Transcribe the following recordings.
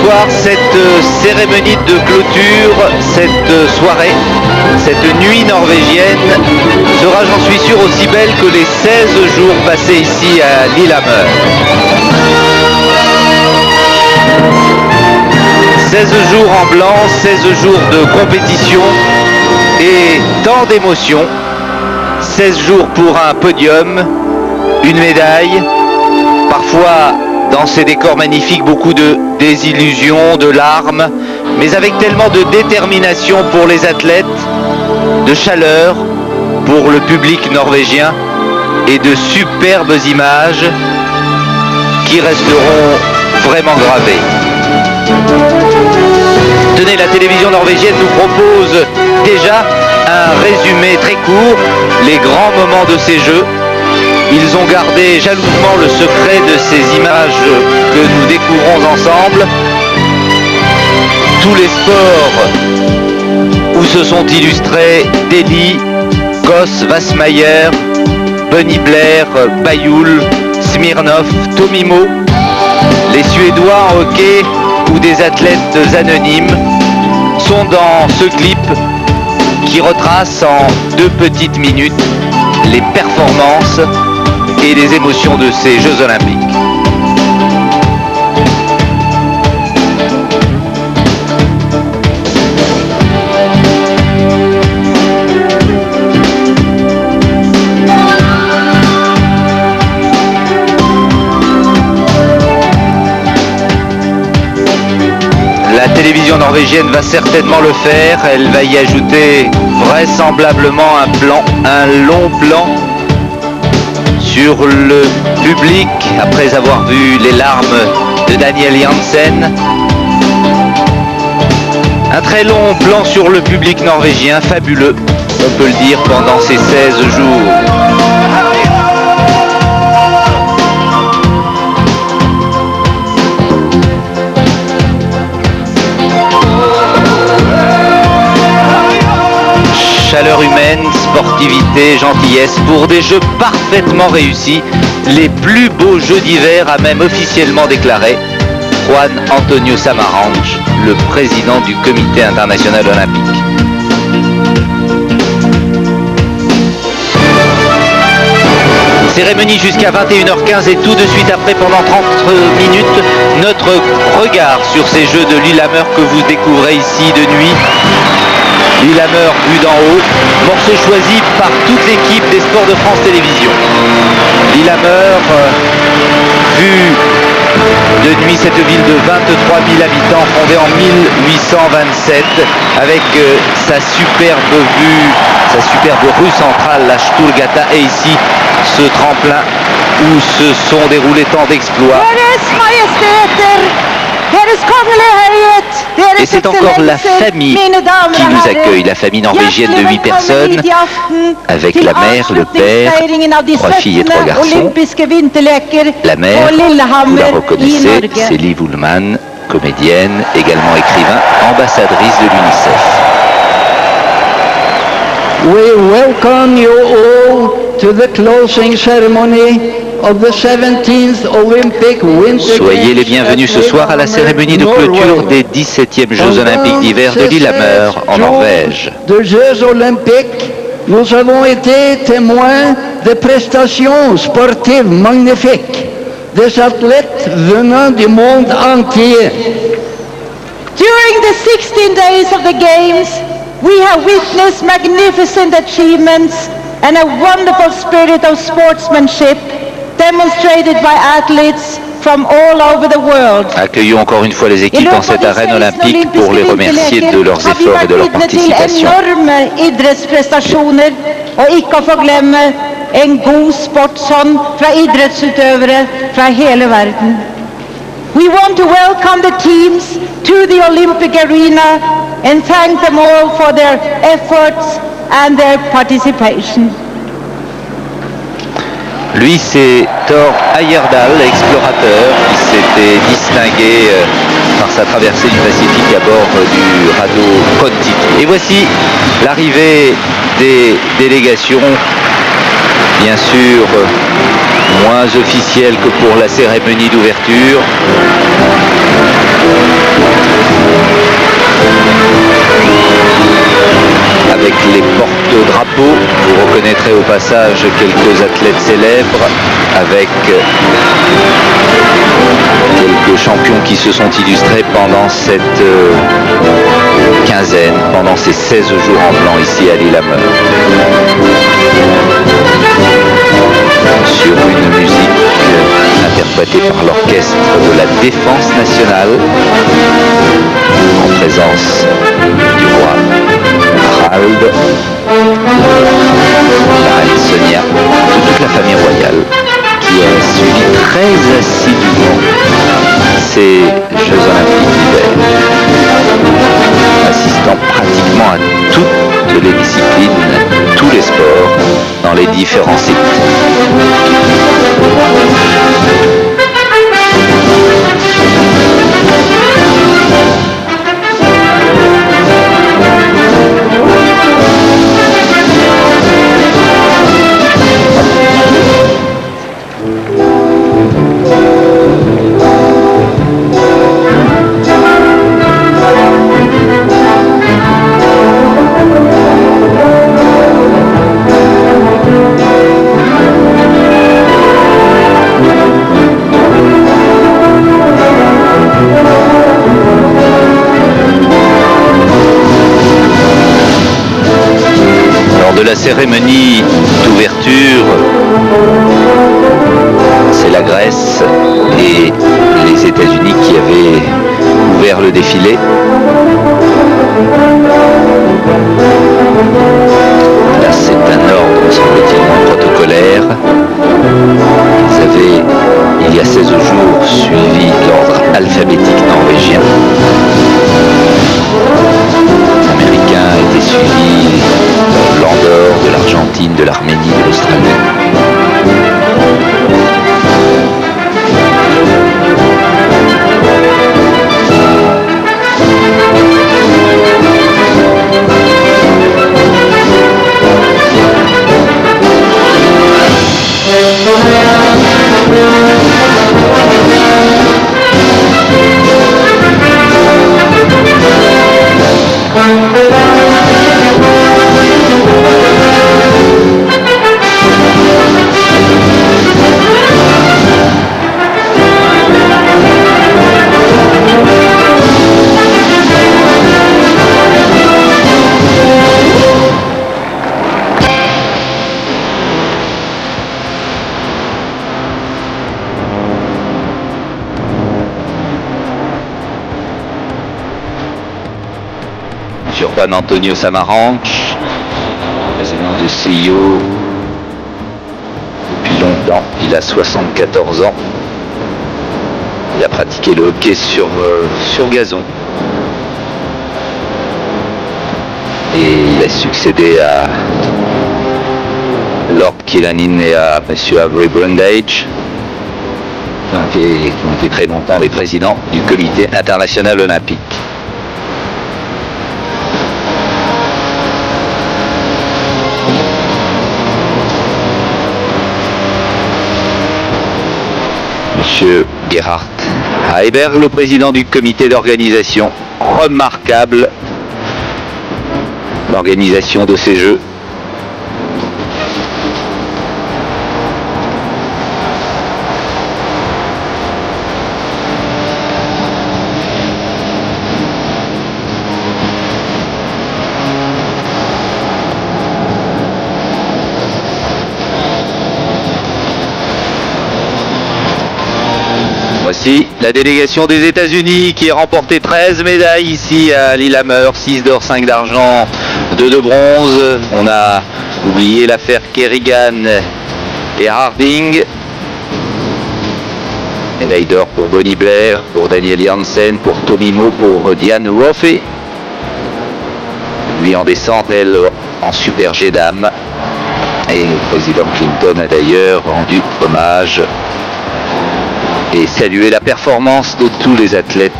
soir, cette cérémonie de clôture, cette soirée, cette nuit norvégienne sera, j'en suis sûr, aussi belle que les 16 jours passés ici à Lillehammer. 16 jours en blanc, 16 jours de compétition et tant d'émotions. 16 jours pour un podium, une médaille, parfois dans ces décors magnifiques beaucoup de désillusions, de larmes, mais avec tellement de détermination pour les athlètes, de chaleur pour le public norvégien et de superbes images qui resteront vraiment gravées. Tenez, la télévision norvégienne nous propose déjà un résumé très court, les grands moments de ces Jeux. Ils ont gardé jalousement le secret de ces images que nous découvrons ensemble. Tous les sports où se sont illustrés Deli, Goss, Wassmeyer, Bunny Blair, Bayul, Smirnov, Tomimo, les Suédois en hockey ou des athlètes anonymes sont dans ce clip qui retrace en 2 petites minutes les performances et les émotions de ces Jeux Olympiques. La télévision norvégienne va certainement le faire, elle va y ajouter vraisemblablement un long plan sur le public après avoir vu les larmes de Daniel Jansen. Un très long plan sur le public norvégien, fabuleux, on peut le dire, pendant ces 16 jours. Chaleur humaine, sportivité, gentillesse pour des Jeux parfaitement réussis, les plus beaux Jeux d'hiver, a même officiellement déclaré Juan Antonio Samaranch, le président du Comité international olympique. Cérémonie jusqu'à 21h15 et tout de suite après, pendant 30 minutes, notre regard sur ces Jeux de Lillehammer que vous découvrez ici de nuit. Lillehammer vu d'en haut, morceau choisi par toute l'équipe des Sports de France Télévisions. Lillehammer vu de nuit, cette ville de 23 000 habitants fondée en 1827 avec sa superbe vue, sa superbe rue centrale, la Storgata, et ici ce tremplin où se sont déroulés tant d'exploits. Et c'est encore la famille qui nous accueille, la famille norvégienne de 8 personnes, avec la mère, le père, 3 filles et 3 garçons. La mère, vous la reconnaissez, c'est Liv Ullmann, comédienne, également écrivain, ambassadrice de l'UNICEF. We welcome you all to the closing ceremony of the 17th Olympic Winter Games. Soyez les bienvenus ce soir à la cérémonie de clôture des 17e Jeux Olympiques d'hiver de Lillehammer, en Norvège. De Jeux Olympiques, nous avons été témoins de prestations sportives magnifiques, des athlètes venant du monde entier. During the 16 days of the Games, we have witnessed magnificent achievements and a wonderful spirit of sportsmanship demonstrated by athletes from all over the world. Accueillons encore une fois les équipes en cette arène olympique pour les remercier de leurs efforts et de leur participation. Enorme idrettsprestasjoner og ikke å få glemme en god sportsånd fra idrettsutøvere fra hele verden. We want to welcome the teams to the Olympic arena and thank them all for their efforts and their participation. Lui, c'est Thor Heyerdahl, explorateur, qui s'était distingué par sa traversée du Pacifique à bord du radeau Kon-Tiki. Et voici l'arrivée des délégations, bien sûr moins officielle que pour la cérémonie d'ouverture. avec les porte-drapeaux. Vous reconnaîtrez au passage quelques athlètes célèbres avec quelques champions qui se sont illustrés pendant cette quinzaine, pendant ces 16 jours en blanc ici à Lillehammer. Sur une musique interprétée par l'orchestre de la Défense nationale, en présence du roi Harald, la reine Sonia, toute la famille royale, qui a suivi très assidûment ces Jeux Olympiques d'hiver, assistant pratiquement à toutes les disciplines, tous les sports, dans les différents sites. La cérémonie d'ouverture, c'est la Grèce et les États-Unis qui avaient ouvert le défilé. Là, c'est un ordre, semble-t-il, protocolaire. Ils avaient, il y a 16 jours, suivi l'ordre alphabétique norvégien. Les Américains étaient suivis de l'Andorre, de l'Argentine, de l'Arménie, de l'Australie. Jordan Antonio Samaranch, président du CIO depuis longtemps, il a 74 ans. Il a pratiqué le hockey sur gazon. Et il a succédé à Lord Killanin et à M. Avery Brundage, qui ont été très longtemps les présidents du Comité international olympique. Monsieur Gerhard Heiberg, le président du comité d'organisation. Remarquable l'organisation de ces Jeux. Voici la délégation des États-Unis qui a remporté 13 médailles ici à Lillehammer, 6 d'or, 5 d'argent, 2 de bronze. On a oublié l'affaire Kerrigan et Harding. Médaille d'or pour Bonnie Blair, pour Daniel Janssen, pour Tommy Moe, pour Diane Woffey. Lui en descente, elle en super G dame. Et le président Clinton a d'ailleurs rendu hommage et saluer la performance de tous les athlètes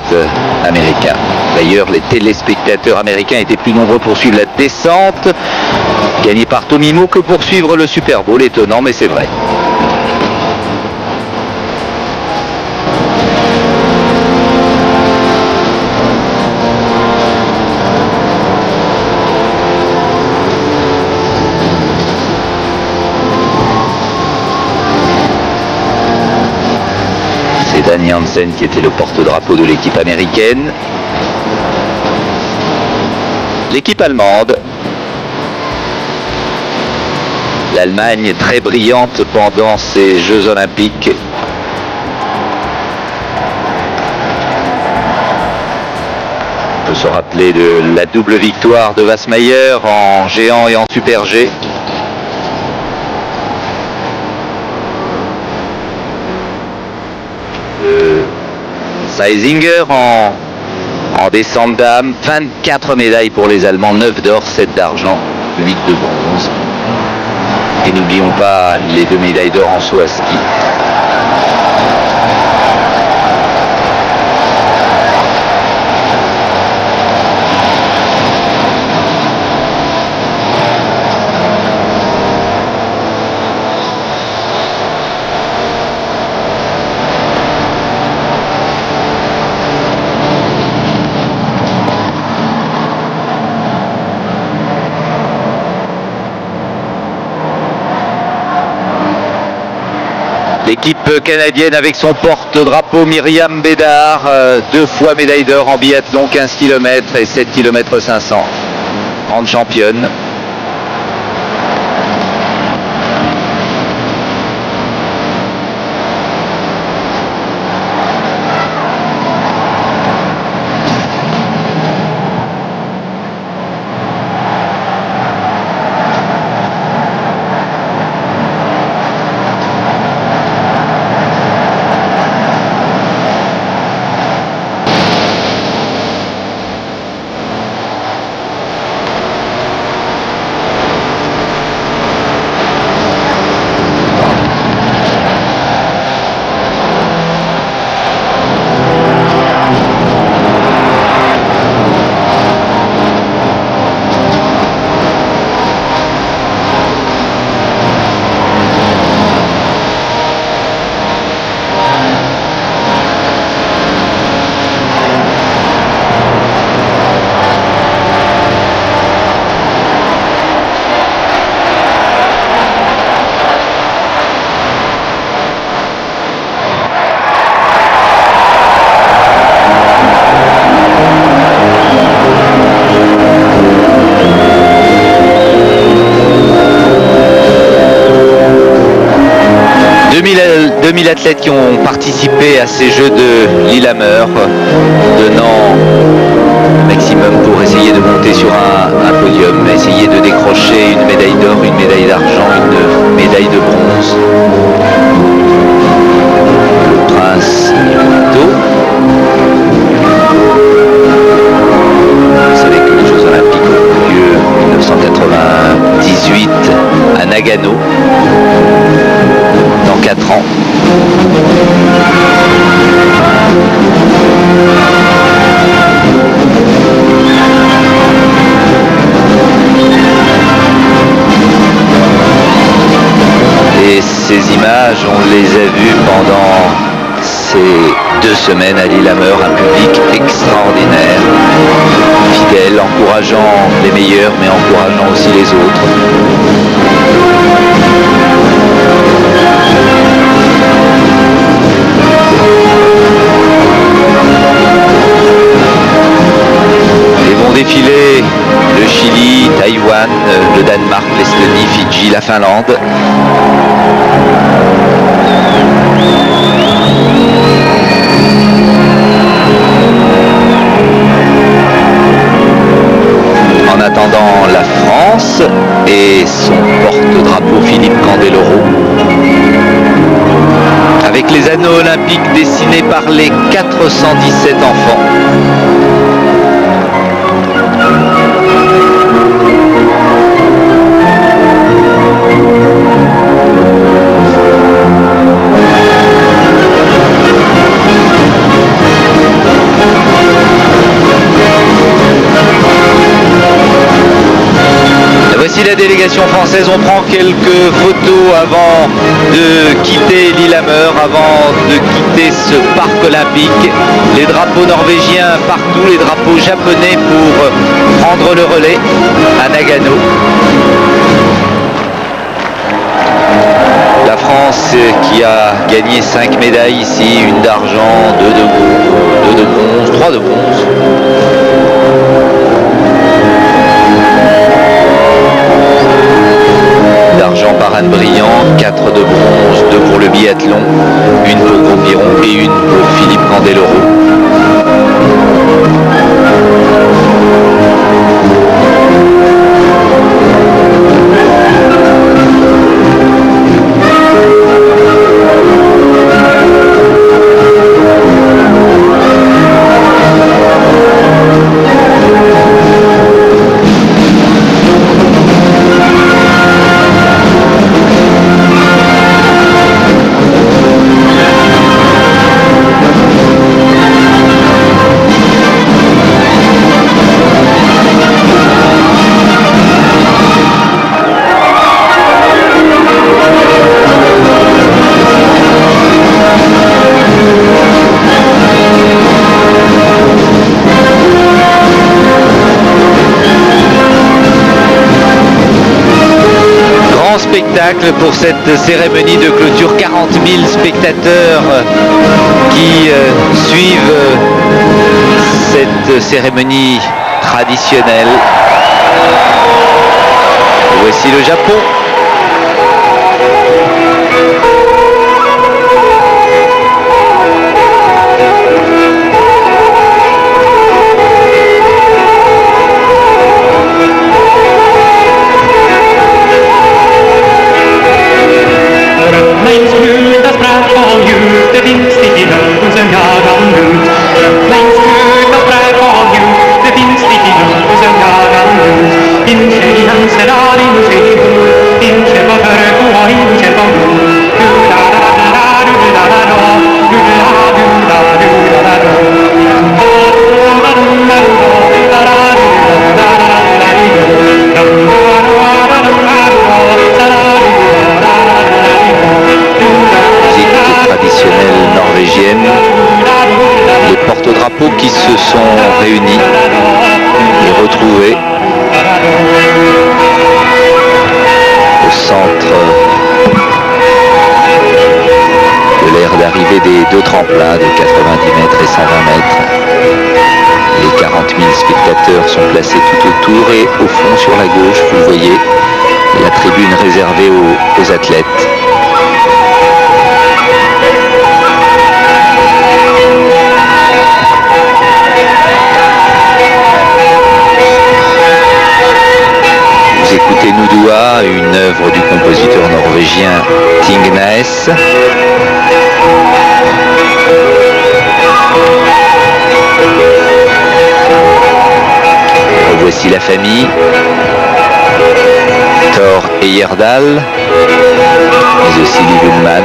américains. D'ailleurs, les téléspectateurs américains étaient plus nombreux pour suivre la descente gagnée par Tommy Moe que pour suivre le Super Bowl. Étonnant, mais c'est vrai. Danny Hansen qui était le porte-drapeau de l'équipe américaine. L'équipe allemande. L'Allemagne très brillante pendant ces Jeux Olympiques. On peut se rappeler de la double victoire de Wassmeyer en géant et en super G. Seisinger en descente d'âme. 24 médailles pour les Allemands, 9 d'or, 7 d'argent, 8 de bronze. Et n'oublions pas les 2 médailles d'or en saut à ski. L'équipe canadienne avec son porte-drapeau Myriam Bédard, 2 fois médaille d'or en biathlon, 15 km et 7 km 500. Grande championne. « 2000 athlètes qui ont participé à ces Jeux de Lillehammer, donnant maximum pour essayer de monter sur un podium, essayer de décrocher une médaille d'or, une médaille d'argent, une médaille de bronze. Le prince Hito. Vous savez que les Jeux Olympiques ont eu lieu en 1998 à Nagano. Dans 4 ans. Et ces images, on les a vues pendant ces 2 semaines à Lillehammer, un public extraordinaire, fidèle, encourageant les meilleurs, mais encourageant aussi les autres. Et vont défiler le Chili, Taïwan, le Danemark, l'Estonie, Fidji, la Finlande. En attendant, la France et son porte-drapeau Philippe Candeloro, avec les anneaux olympiques dessinés par les 417 enfants. Voici la délégation française, on prend quelques photos avant de quitter Lillehammer, avant de quitter ce parc olympique. Les drapeaux norvégiens partout, les drapeaux japonais pour prendre le relais à Nagano. La France qui qui a gagné 5 médailles ici, une d'argent, 2 de bronze, 3 de bronze. D'argent par Anne Briand, 4 de bronze, 2 pour le biathlon, une pour Gros-Piron et une pour Philippe Candeloro. Spectacle pour cette cérémonie de clôture, 40 000 spectateurs qui suivent cette cérémonie traditionnelle. Voici le Japon. Les porte-drapeaux qui se sont réunis et retrouvés au centre de l'aire d'arrivée des 2 tremplins de 90 mètres et 120 mètres. Les 40 000 spectateurs sont placés tout autour et au fond sur la gauche, vous le voyez, la tribune réservée aux athlètes. Écoutez Noudoua, une œuvre du compositeur norvégien Tingnes. Voici la famille, Thor Heyerdahl, mais aussi Liv Ullmann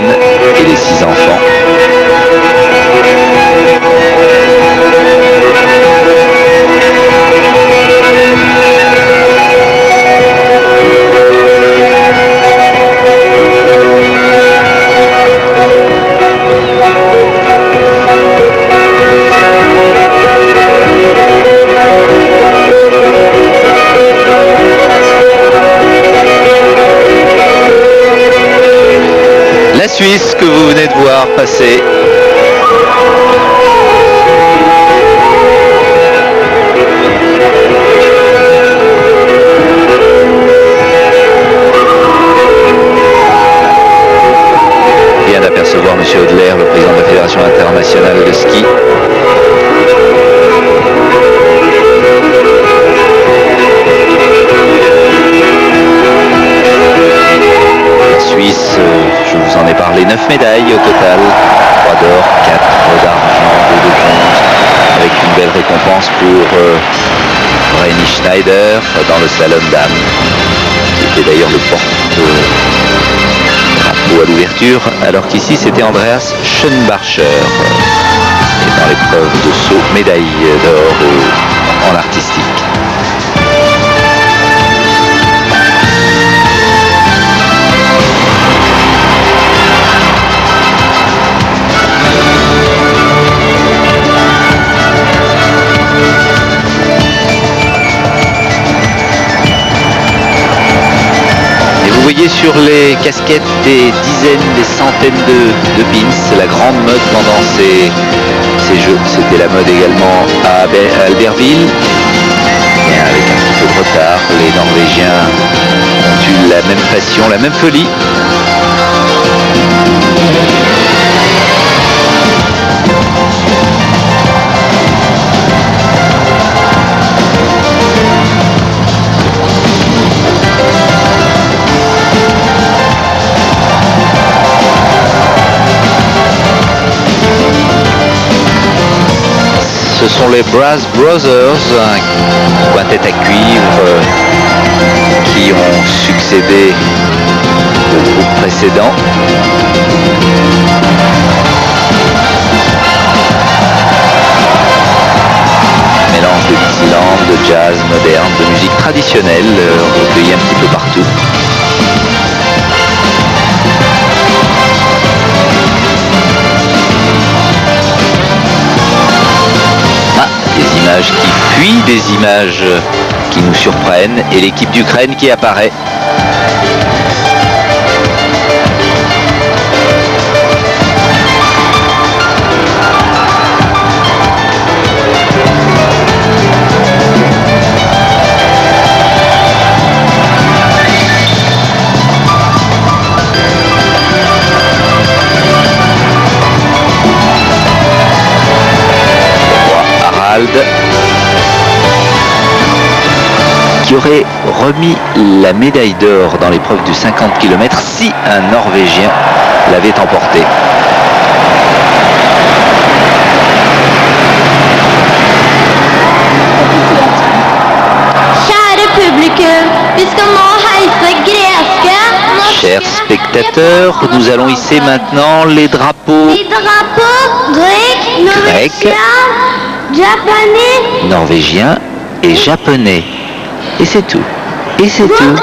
et les 6 enfants. La Suisse que vous venez de voir passer. Vient d'apercevoir M. Audelaire, le président de la Fédération internationale de ski. Suisse, je vous en ai parlé, 9 médailles au total, 3 d'or, 4 d'argent, 2 de bronze, avec une belle récompense pour Vreni Schneider dans le slalom dames, qui était d'ailleurs le porte-drapeau à l'ouverture, alors qu'ici c'était Andreas Schönbacher, et dans l'épreuve de saut, médaille d'or en artistique. voyez sur les casquettes des dizaines, des centaines de pins, la grande mode pendant ces jeux. C'était la mode également à Albertville. Et avec un petit peu de retard, les Norvégiens ont eu la même passion, la même folie. Ce sont les Brass Brothers, un quintet à cuivre qui ont succédé au groupe précédent. Mélange de Dixieland, de jazz moderne, de musique traditionnelle, recueillie un petit peu partout. Des images qui fuient, des images qui nous surprennent et l'équipe d'Ukraine qui apparaît. Qui aurait remis la médaille d'or dans l'épreuve du 50 km si un Norvégien l'avait emporté. Chers spectateurs, nous allons hisser maintenant les drapeaux grecs, norvégiens et japonais. Et c'est tout. Et c'est tout. Un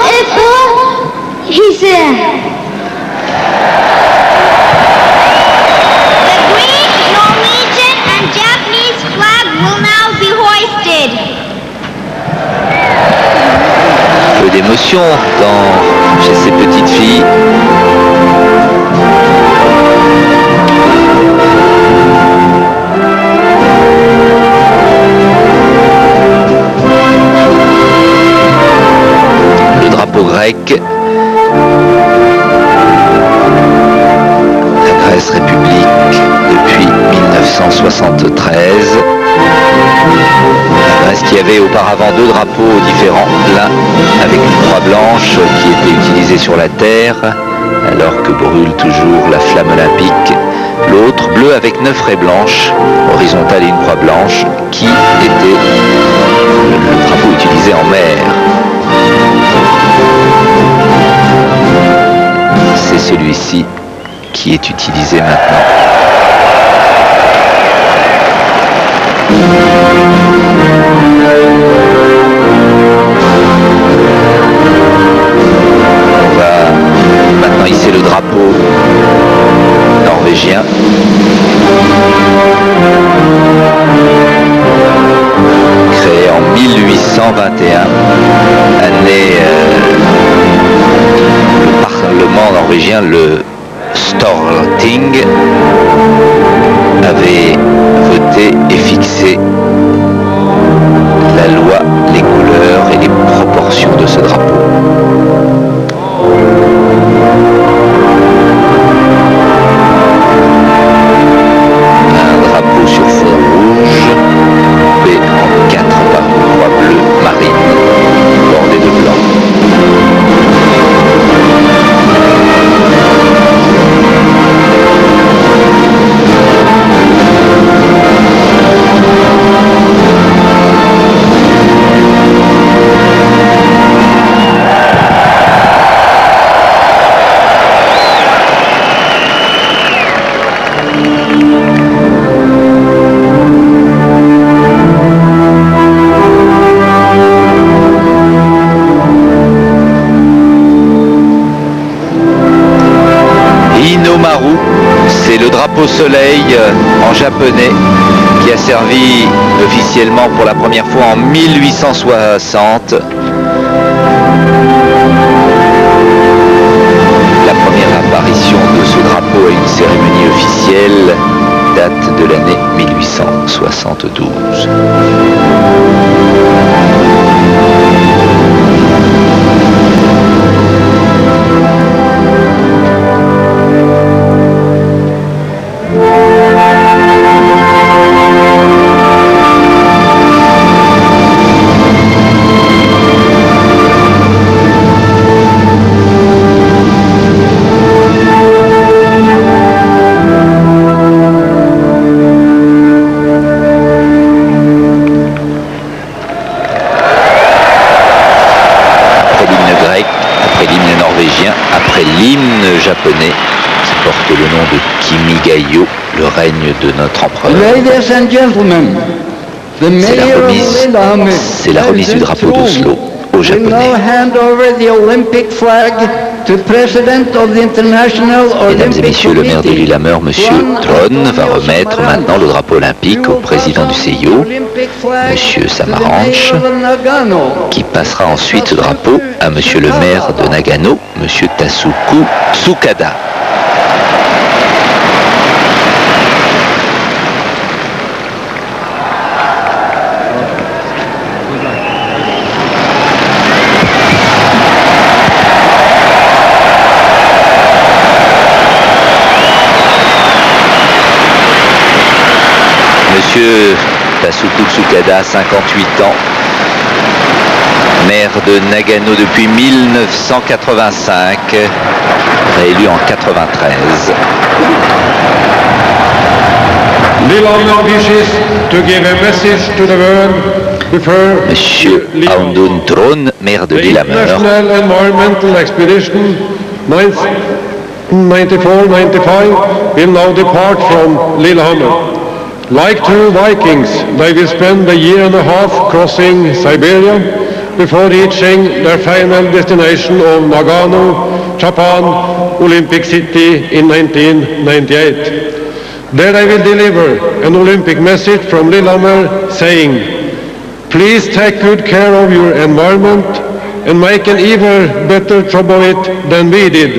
peu d'émotion chez ces petites filles. Grec, la Grèce République depuis 1973. La Grèce qui avait auparavant deux drapeaux différents, l'un avec une croix blanche qui était utilisée sur la terre alors que brûle toujours la flamme olympique, l'autre bleu avec 9 raies blanches, horizontale et une croix blanche qui était le drapeau utilisé en mer. C'est celui-ci qui est utilisé maintenant. On va maintenant hisser le drapeau norvégien. Créé en 1821, année le Parlement norvégien, le Storting, avait voté et fixé la loi, les couleurs et les proportions de ce drapeau. Un drapeau sur fond rouge, coupé en 4 par une croix bleue marine, bordée de blanc. C'est le drapeau soleil en japonais qui a servi officiellement pour la première fois en 1860. après l'hymne japonais qui porte le nom de Kimigayo, le règne de notre empereur. Ladies and gentlemen, the mayor of Lillehammer, C'est la remise du drapeau d'Oslo aux will now Japonais. hand over the Olympic flag to President of the International Mesdames et Olympic messieurs, le maire de Committee, Lillehammer, M. Tron, va remettre maintenant le drapeau olympique au président du CIO, M. Samaranch, qui passera ensuite ce drapeau à M. le maire de Nagano, M. Tasuku Tsukada. Monsieur Tasuku Tsukada, 58 ans, maire de Nagano depuis 1985, réélu en 93. Lillehammer wishes to give a message to the world before Monsieur Aundun Tron, maire de the Lillehammer, International Environmental Expedition 94-95 will now depart from Lillehammer. Like true Vikings, they will spend a year and a half crossing Siberia before reaching their final destination of Nagano, Japan, Olympic City in 1998. There they will deliver an Olympic message from Lillehammer saying, "Please take good care of your environment and make an even better job of it than we did.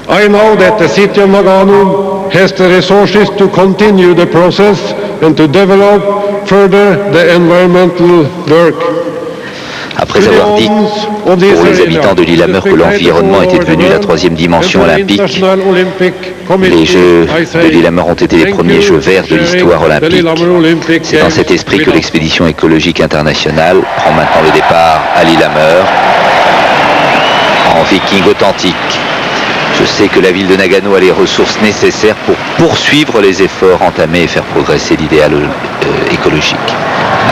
I know that the city of Nagano has the resources to continue the process and to develop further the environmental work." après avoir dit pour les habitants de Lillehammer que l'environnement était devenu la troisième dimension olympique, les Jeux de Lillehammer ont été les premiers Jeux verts de l'histoire olympique. C'est dans cet esprit que l'expédition écologique internationale prend maintenant le départ à Lillehammer, en viking authentique. Je sais que la ville de Nagano a les ressources nécessaires pour poursuivre les efforts entamés et faire progresser l'idéal écologique.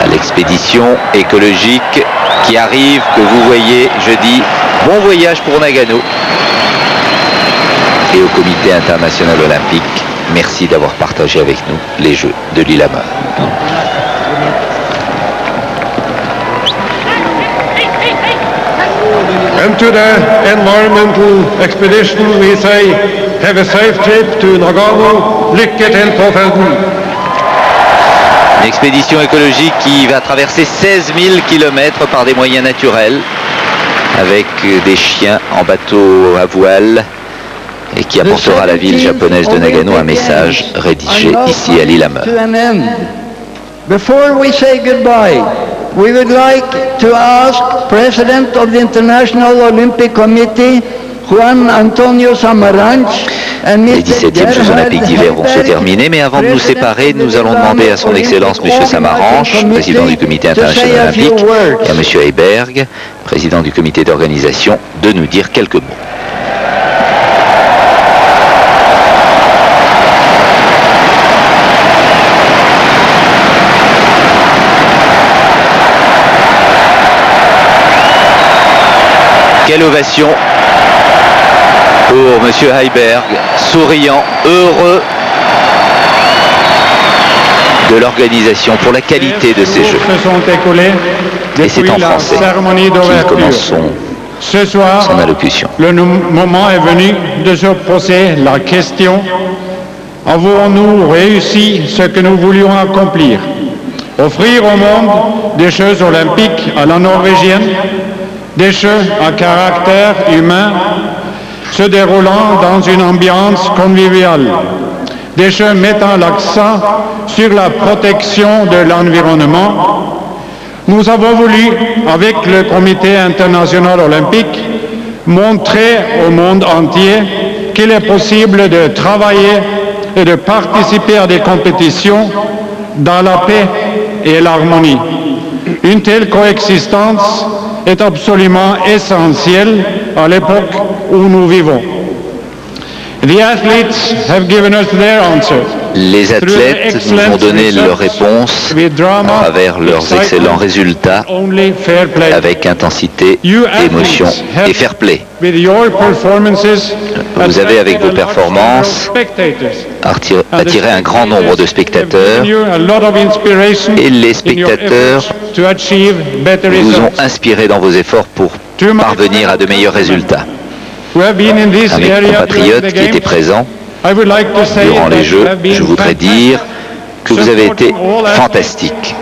À l'expédition écologique qui arrive, que vous voyez jeudi, bon voyage pour Nagano. Et au Comité international olympique, merci d'avoir partagé avec nous les Jeux de Lillehammer. And to the environmental expedition we say, have a safe trip to Nagano, lycka till på färden. Une expédition écologique qui va traverser 16 000 km par des moyens naturels, avec des chiens en bateau à voile, et qui apportera à la ville japonaise de Nagano un message rédigé ici à Lillehammer. Before we say goodbye, we would like to ask President of the International Olympic Committee, Juan Antonio Samaranch, Les 17e Jeux Olympiques d'hiver vont se terminer, mais avant de nous séparer, nous allons demander à son Excellence M. Samaranch, président du Comité international olympique, et à M. Heiberg, président du comité d'organisation, de nous dire quelques mots. Quelle ovation pour M. Heiberg, souriant, heureux de l'organisation, pour la qualité de ces Jeux. Et c'est en français qu'il commence son allocution. Le moment est venu de se poser la question: avons-nous réussi ce que nous voulions accomplir? Offrir au monde des Jeux olympiques à la norvégienne, des Jeux à caractère humain, se déroulant dans une ambiance conviviale, des Jeux mettant l'accent sur la protection de l'environnement. Nous avons voulu, avec le Comité international olympique, montrer au monde entier qu'il est possible de travailler et de participer à des compétitions dans la paix et l'harmonie. Une telle coexistence est absolument essentielle à l'époque où nous vivons. The athletes have given us their answer. Les athlètes nous ont donné leur réponse à travers leurs excellents résultats avec intensité, émotion et fair play. Vous avez, avec vos performances, attiré un grand nombre de spectateurs et les spectateurs vous ont inspiré dans vos efforts pour parvenir à de meilleurs résultats. À mes compatriotes qui étaient présents durant les Jeux, je voudrais dire que vous avez été fantastique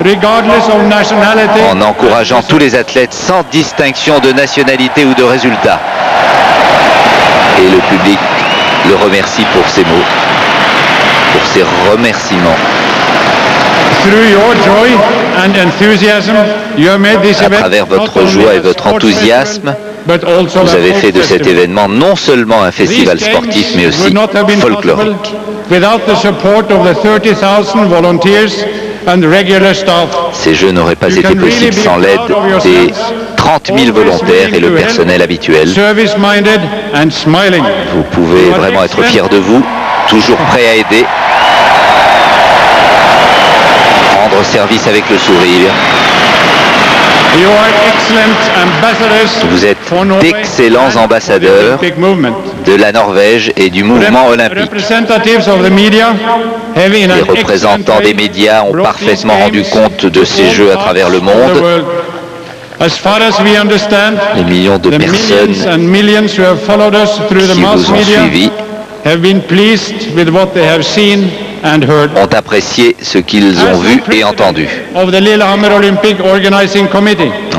en encourageant tous les athlètes sans distinction de nationalité ou de résultat. Et le public le remercie pour ces mots, pour ces remerciements. À travers votre joie et votre enthousiasme, vous avez fait de cet événement non seulement un festival sportif, mais aussi folklorique. Ces Jeux n'auraient pas été possibles sans l'aide des 30 000 volontaires et le personnel habituel. Vous pouvez vraiment être fiers de vous, toujours prêts à aider, rendre service avec le sourire. Vous êtes d'excellents ambassadeurs de la Norvège et du mouvement olympique. Les représentants des médias ont parfaitement rendu compte de ces Jeux à travers le monde. Les millions de personnes qui vous ont suivis ont apprécié ce qu'ils ont vu et entendu. En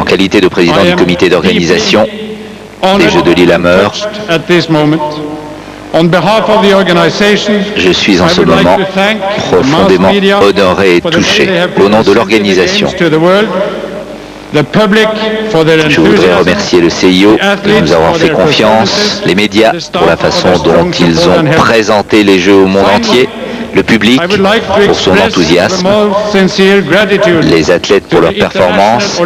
qualité de président du comité d'organisation des Jeux de Lillehammer, je suis en ce moment profondément honoré et touché au nom de l'organisation. Je voudrais remercier le CIO de nous avoir fait confiance, les médias pour la façon dont ils ont présenté les Jeux au monde entier, le public pour son enthousiasme, les athlètes pour leur performance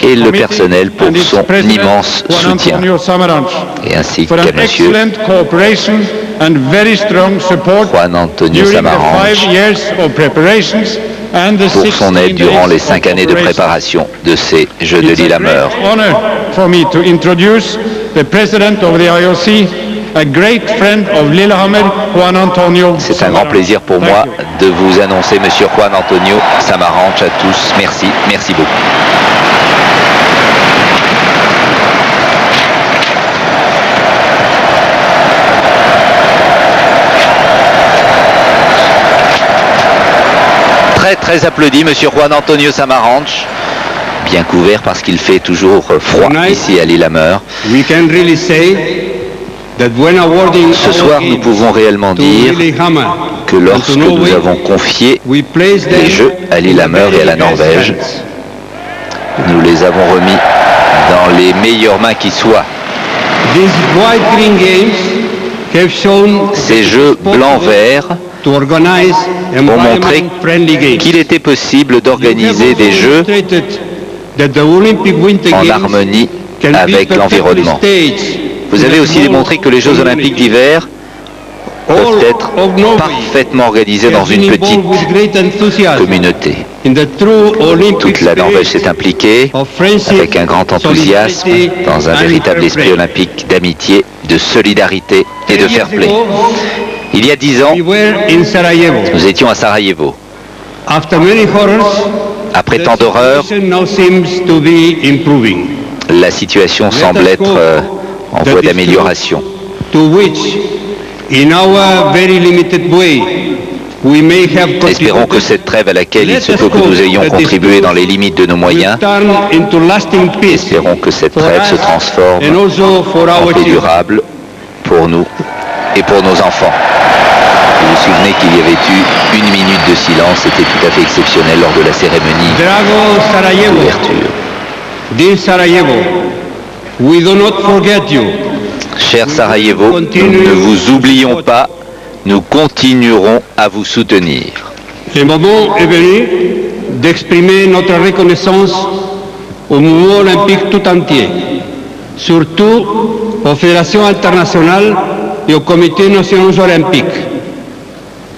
et le personnel pour son immense soutien. Et ainsi qu'à monsieur Juan Antonio Samaranch pour son aide durant les 5 années de préparation de ces Jeux de Lillehammer. C'est un grand plaisir pour moi de vous annoncer Monsieur Juan Antonio Samaranch à tous. Merci, merci beaucoup. Très applaudi, Monsieur Juan Antonio Samaranch, bien couvert parce qu'il fait toujours froid ici à Lillehammer. Ce soir, nous pouvons réellement dire que lorsque nous avons confié les Jeux à Lillehammer et à la Norvège, nous les avons remis dans les meilleures mains qui soient. Ces Jeux blanc-vert ont montré qu'il était possible d'organiser des Jeux en harmonie avec l'environnement. Vous avez aussi démontré que les Jeux olympiques d'hiver peuvent être parfaitement organisés dans une petite communauté. Toute la Norvège s'est impliquée avec un grand enthousiasme dans un véritable esprit olympique d'amitié, de solidarité et de fair play. Il y a 10 ans, nous étions à Sarajevo. Après tant d'horreurs, la situation semble être en voie d'amélioration. Espérons que cette trêve à laquelle il se peut que nous ayons contribué dans les limites de nos moyens, espérons que cette trêve se transforme en paix durable pour nous et pour nos enfants. Vous vous souvenez qu'il y avait eu 1 minute de silence, c'était tout à fait exceptionnel lors de la cérémonie d'ouverture. Dear Sarajevo, we do not forget you. Cher Sarajevo, nous ne vous oublions pas, nous continuerons à vous soutenir. Le moment est venu d'exprimer notre reconnaissance au mouvement olympique tout entier, surtout aux fédérations internationales et au Comité national olympique.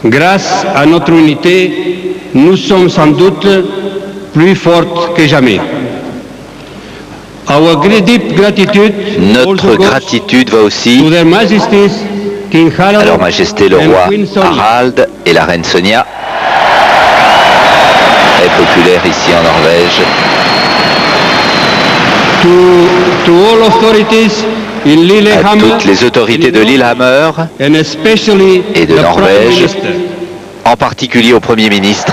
Grâce à notre unité, nous sommes sans doute plus fortes que jamais. Notre gratitude va aussi à leur Majesté le roi Harald et la reine Sonia, très populaire ici en Norvège. À toutes les autorités de Lillehammer et de Norvège, en particulier au Premier ministre.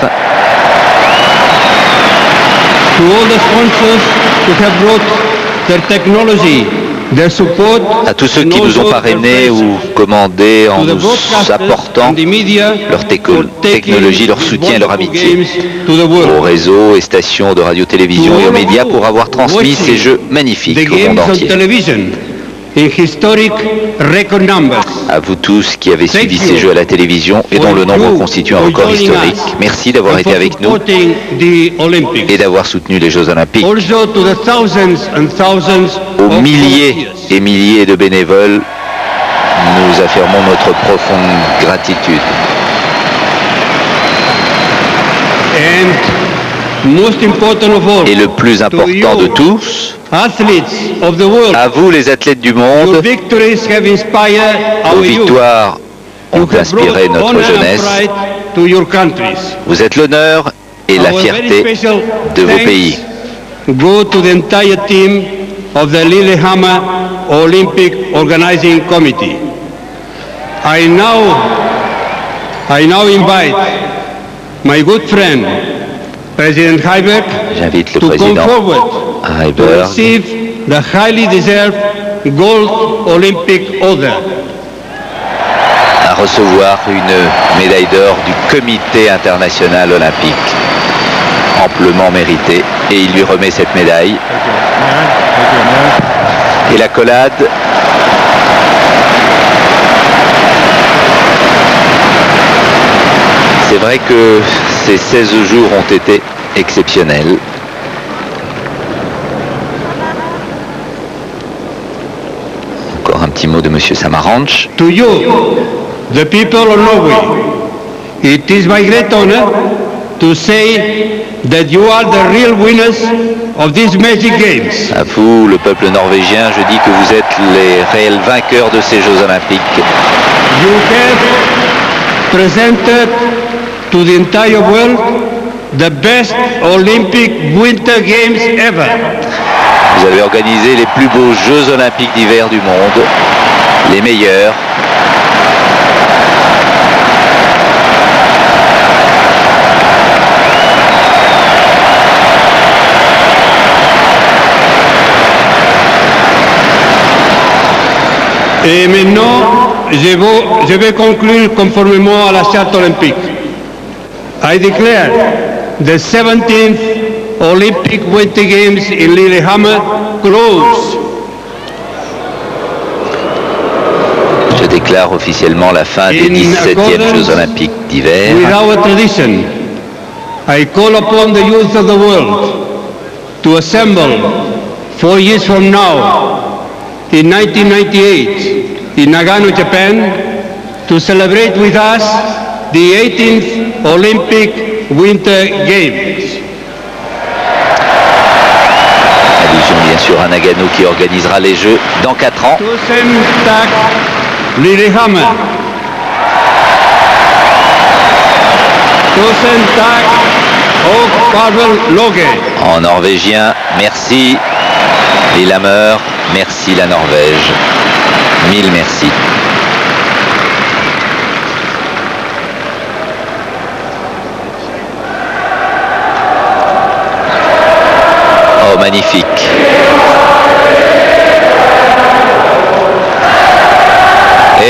À tous ceux qui nous ont parrainés ou commandés en nous apportant leur technologie, leur soutien, leur amitié, aux réseaux et stations de radio-télévision et aux médias pour avoir transmis ces jeux magnifiques au monde entier. À vous tous qui avez suivi ces jeux à la télévision et dont le nombre constitue un record historique, merci d'avoir été avec nous et d'avoir soutenu les Jeux Olympiques. Aux milliers et milliers de bénévoles, nous affirmons notre profonde gratitude. Et le plus important de tous, à vous les athlètes du monde, vos victoires ont inspiré notre jeunesse. Vous êtes l'honneur et la fierté de vos pays. Go to the entire team of the Lillehammer Olympic Organizing Committee. I now invite my good friend, President Heiberg, j'invite le to come président forward to Heiberg receive the highly deserved Gold Olympic Order. à recevoir une médaille d'or du Comité international olympique, amplement méritée, et il lui remet cette médaille. Et l'accolade c'est vrai que ces 16 jours ont été exceptionnels. Encore un petit mot de Monsieur Samaranch. To you, the people of Norway, it is my great honor to say that you are the real winners of these Magic Games. À vous, le peuple norvégien, je dis que vous êtes les réels vainqueurs de ces Jeux Olympiques. You have presented to the entire world the best Olympic Winter Games ever. Vous avez organisé les plus beaux Jeux Olympiques d'hiver du monde, les meilleurs. Et maintenant, je vais conclure conformément à la charte olympique. I declare the 17th Olympic Winter Games in Lillehammer closed. Je déclare officiellement la fin des 17e Jeux Olympiques d'hiver. With our tradition, I call upon the youth of the world to assemble 4 years from now, in 1998, in Nagano, Japan, to celebrate with us the 18th Olympic Winter Games. Allusion bien sûr à Nagano qui organisera les Jeux dans 4 ans. Tusen tack, Lillehammer. Tusen tack, och farvel Loge. En norvégien, merci Lillehammer, merci la Norvège. Mille merci. Oh, magnifique.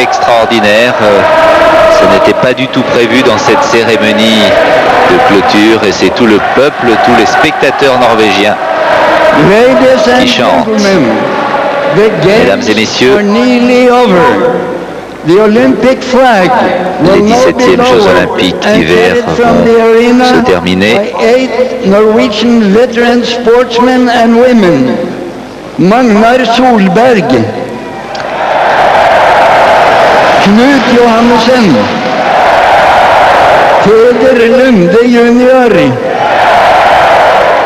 Extraordinaire. Ce n'était pas du tout prévu dans cette cérémonie de clôture et c'est tout le peuple, tous les spectateurs norvégiens qui chantent. Mesdames et messieurs, The Olympic flag les will now be 17e Jeux lowered Olympiques and d'hiver headed from the vont arena se terminer. by 8 Norwegian veteran sportsmen and women. Magnar Solberg, Knut Johannessen, Peder Lunde junior,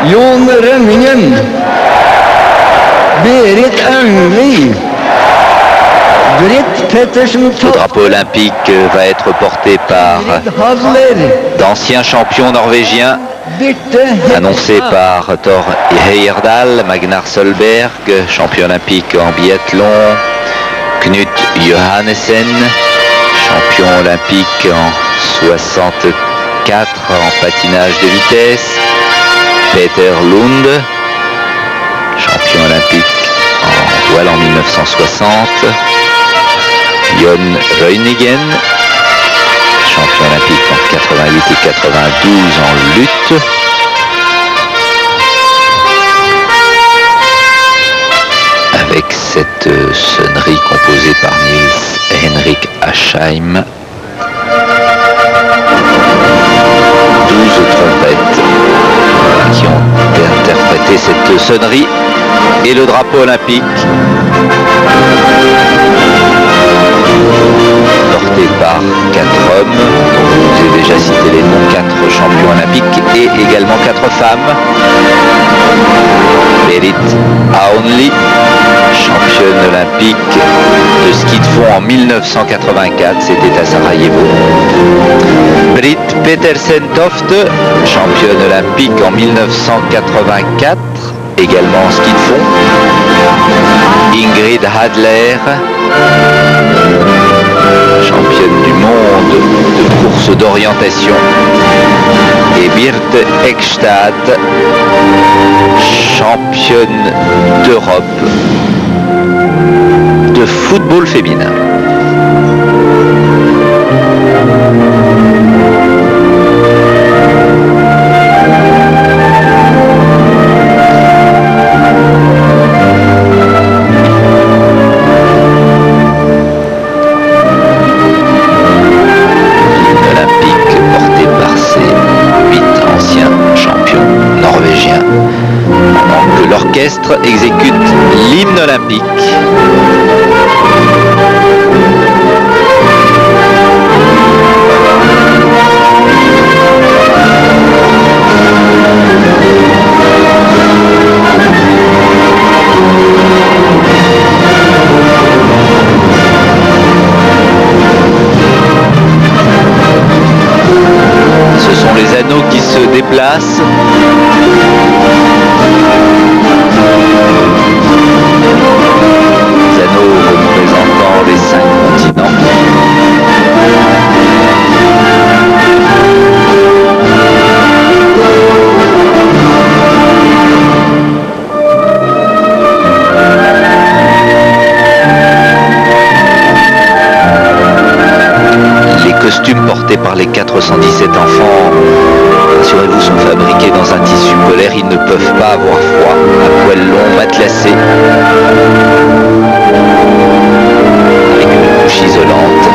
Jon Rønningen, Berit Angli, Britt Pettersen, Le drapeau olympique va être porté par Hadler, d'anciens champions norvégiens, Birte annoncé par Thor Heyerdahl, Magnar Solberg, champion olympique en biathlon, Knut Johannessen, champion olympique en 64 en patinage de vitesse, Peter Lund, champion olympique en voile en 1960, Jon Røyningen, champion olympique en 88 et 92 en lutte. Avec cette sonnerie composée par Nils Henrik Asheim. 12 trompettes qui ont interprété cette sonnerie et le drapeau olympique porté par 4 hommes, dont je vous ai déjà cité les noms, 4 champions olympiques et également 4 femmes. Berit Aonli, championne olympique de ski de fond en 1984, c'était à Sarajevo. Britt Petersen Toft, championne olympique en 1984, également en ski de fond. Ingrid Hadler, championne du monde de course d'orientation, et Birte Ekstad, championne d'Europe de football féminin. L'orchestre exécute l'hymne olympique. Ce sont les anneaux qui se déplacent. Les anneaux représentant les 5 continents. Les costumes portés par les 417 enfants, rassurez-vous, sont fabriqués dans un tissu polaire. Ils ne peuvent pas avoir froid. À poils longs, matelassés, avec une couche isolante.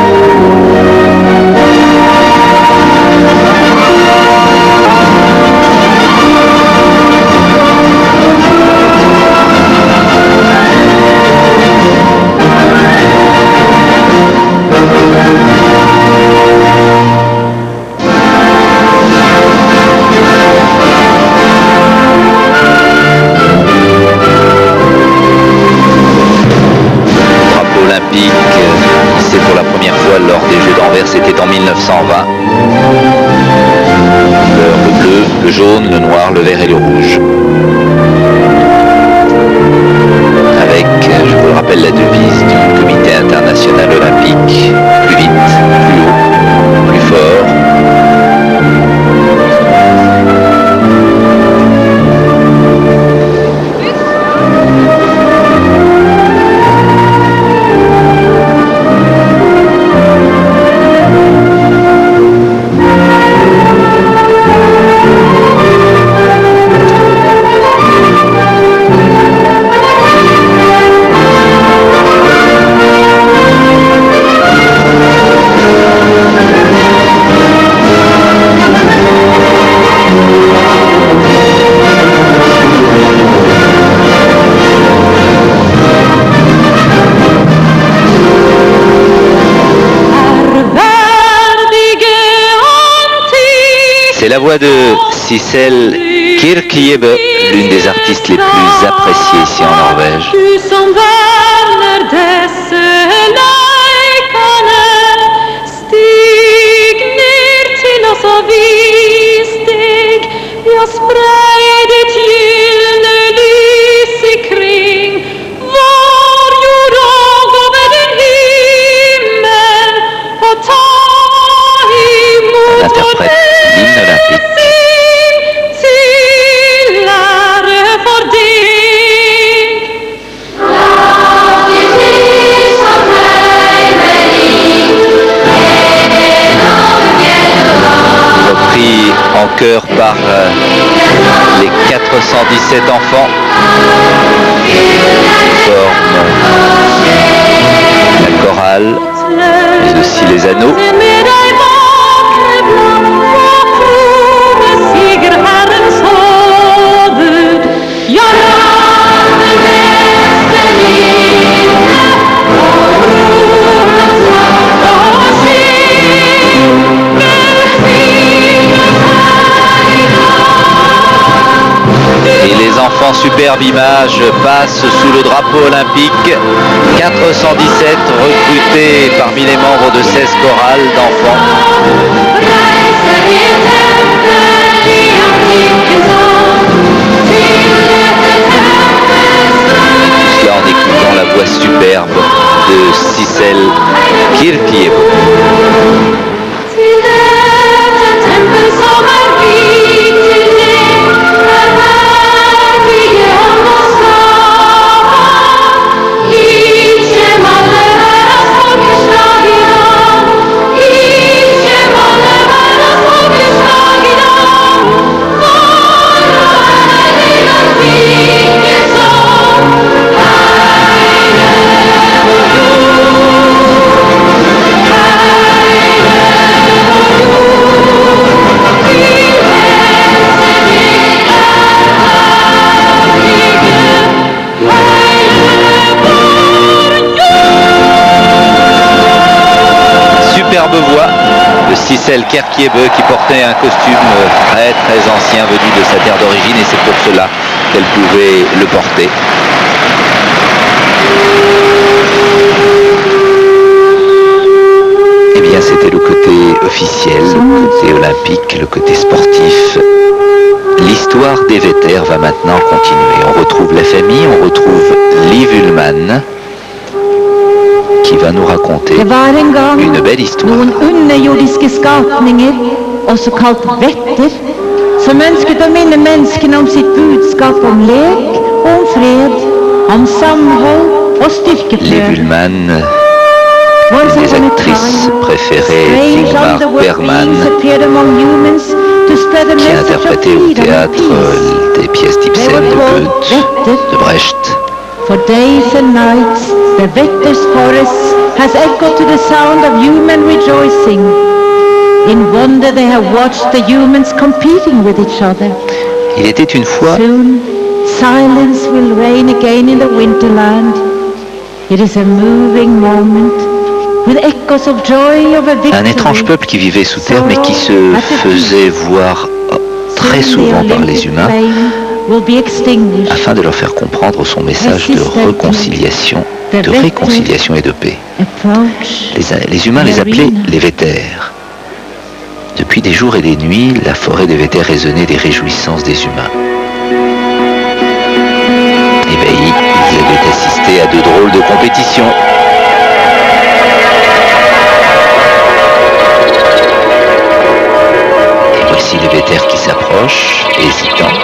C'est pour la première fois lors des Jeux d'Anvers, c'était en 1920. Le bleu, le jaune, le noir, le vert et le rouge. Avec, je vous le rappelle, la devise du Comité international olympique: plus vite, plus haut, plus fort. voix de Sissel Kyrkjebø, l'une des artistes les plus appréciées ici en Norvège. Elle interprète l'hymne olympique. Repris en chœur par les 417 enfants qui forment la chorale, mais aussi les anneaux. Et les enfants, superbe image, passent sous le drapeau olympique. 417 recrutés parmi les membres de 16 chorales d'enfants. Tout cela en écoutant la voix superbe de Sissel Kyrkjebø. Superbe voix de Sissel Kyrkjebø qui portait un costume très ancien venu de sa terre d'origine et c'est pour cela qu'elle pouvait le porter. Eh bien c'était le côté officiel, le côté olympique, le côté sportif. L'histoire des Vetter va maintenant continuer. On retrouve la famille, on retrouve Liv Ullmann qui va nous raconter une belle histoire. Noen underjordiske skapninger, også kalt vetter, som ønsket å minne menneskene om sitt budskap om lek, om fred, om samhold og Liv styrkeflø. Ullmann, une des actrices préférées d'Ingmar Bergman, qui a interprété au théâtre des pièces d'Ibsen, de Goethe, de Brecht. For days and nights, the Vetter's forest has echoed to the sound of human rejoicing. In wonder they have watched the humans competing with each other. Il était une fois Soon, silence will reign again in the winterland. It is a moving moment, with echoes of joy of a victory. un étrange peuple qui vivait sous terre mais qui se faisait voir très souvent par les humains afin de leur faire comprendre son message de réconciliation et de paix. Les humains les appelaient les Vetter. Depuis des jours et des nuits, la forêt des Vetter résonnait des réjouissances des humains. Ébahis, ils avaient assisté à de drôles de compétitions. Et voici les Vetter qui s'approchent, hésitants.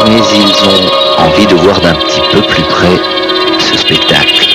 Mais ils ont envie de voir d'un petit peu plus près ce spectacle.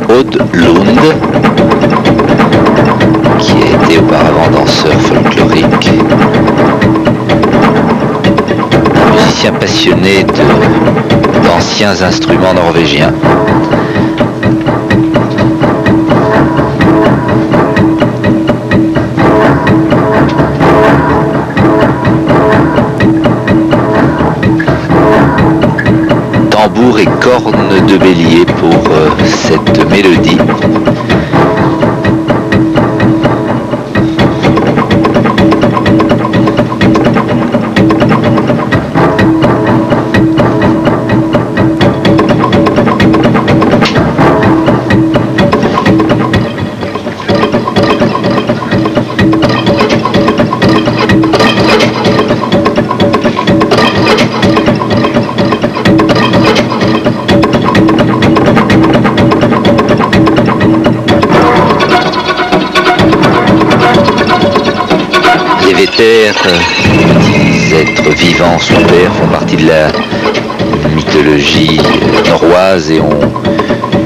Odd Lund, été auparavant danseur folklorique, musicien passionné d'anciens instruments norvégiens. Tambour et cornes de bélier pour cette mélodie. Les petits êtres vivants sous terre font partie de la mythologie norroise et ont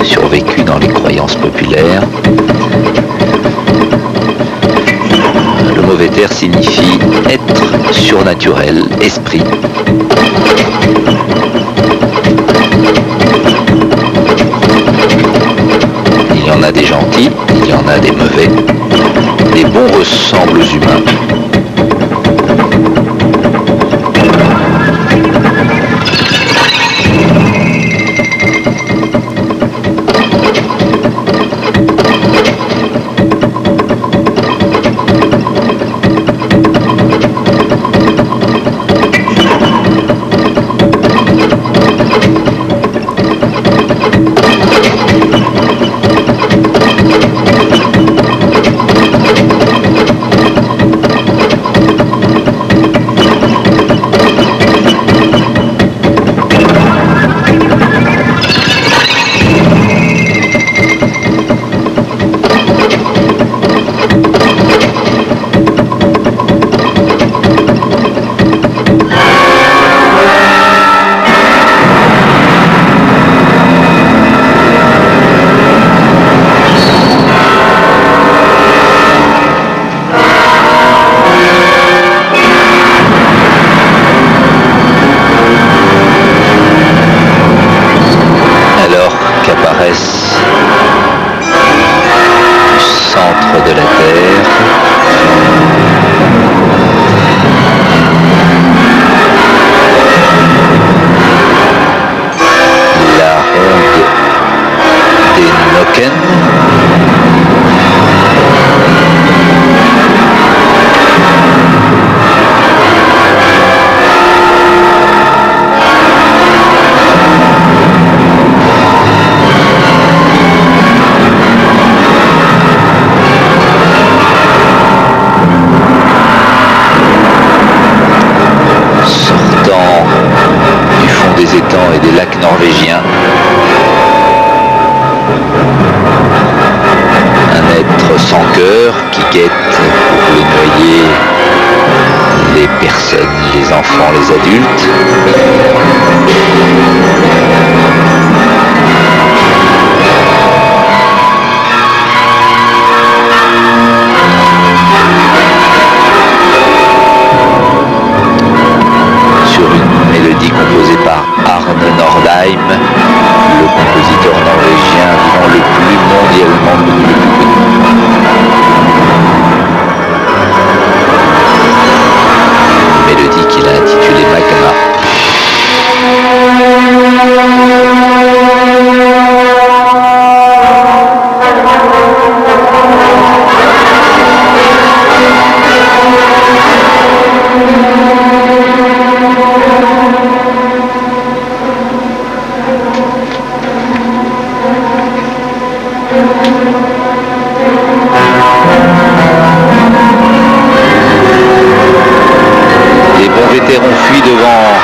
survécu dans les croyances populaires. Le mot Veter signifie être surnaturel, esprit. Il y en a des gentils, il y en a des mauvais. Les bons ressemblent aux humains. Du centre de la Terre la ronde des Nokken. Et des lacs norvégiens. Un être sans cœur qui guette pour le noyer les personnes, les enfants, les adultes. Sur une mélodie composée par Arne Nordheim, le compositeur norvégien vivant le plus mondialement connu. Mélodie qu'il a intitulée Magma.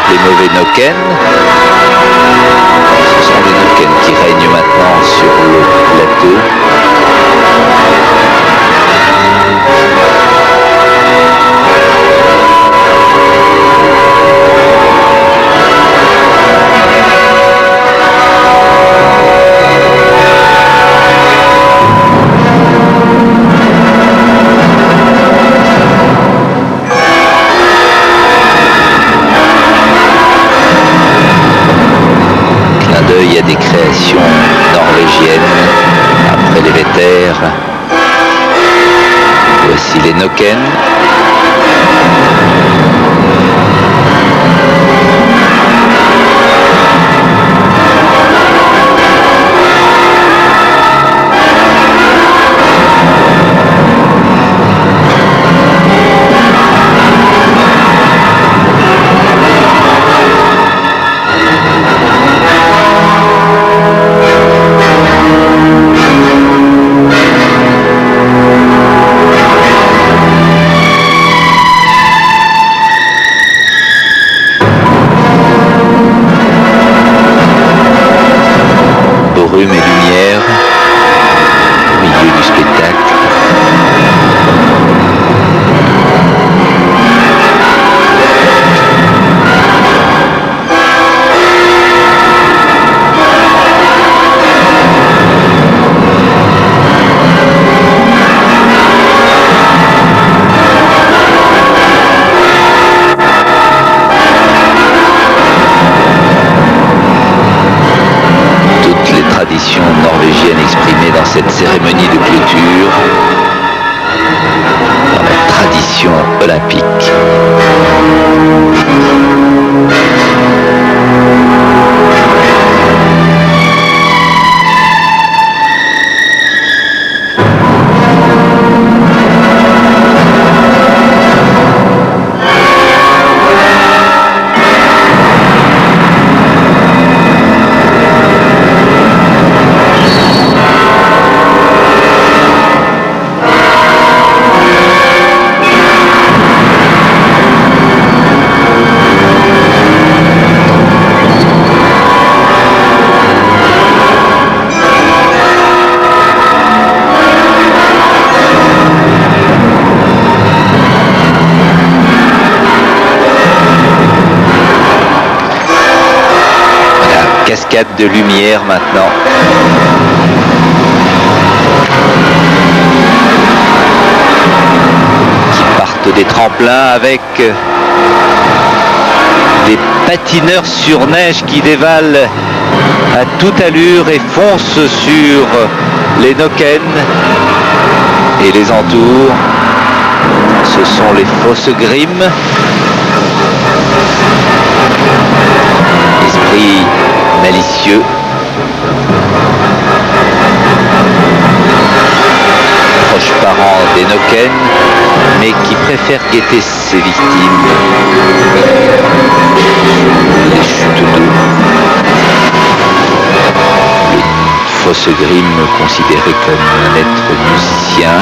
Les mauvais Nokken. Ce sont les Nokken qui règnent maintenant sur le plateau. y a des créations norvégiennes après les Vetter. Voici les Noken. Brume et lumière au milieu du spectacle. Tradition norvégienne exprimée dans cette cérémonie de clôture, dans la tradition olympique. Cascade de lumière maintenant. Qui partent des tremplins avec des patineurs sur neige qui dévalent à toute allure et foncent sur les Noken et les entours. Ce sont les Fossegrim. Esprit malicieux. Proche parent des Noken, mais qui préfère guetter ses victimes. Les chutes d'eau. Le Fossegrim considéré comme un être musicien.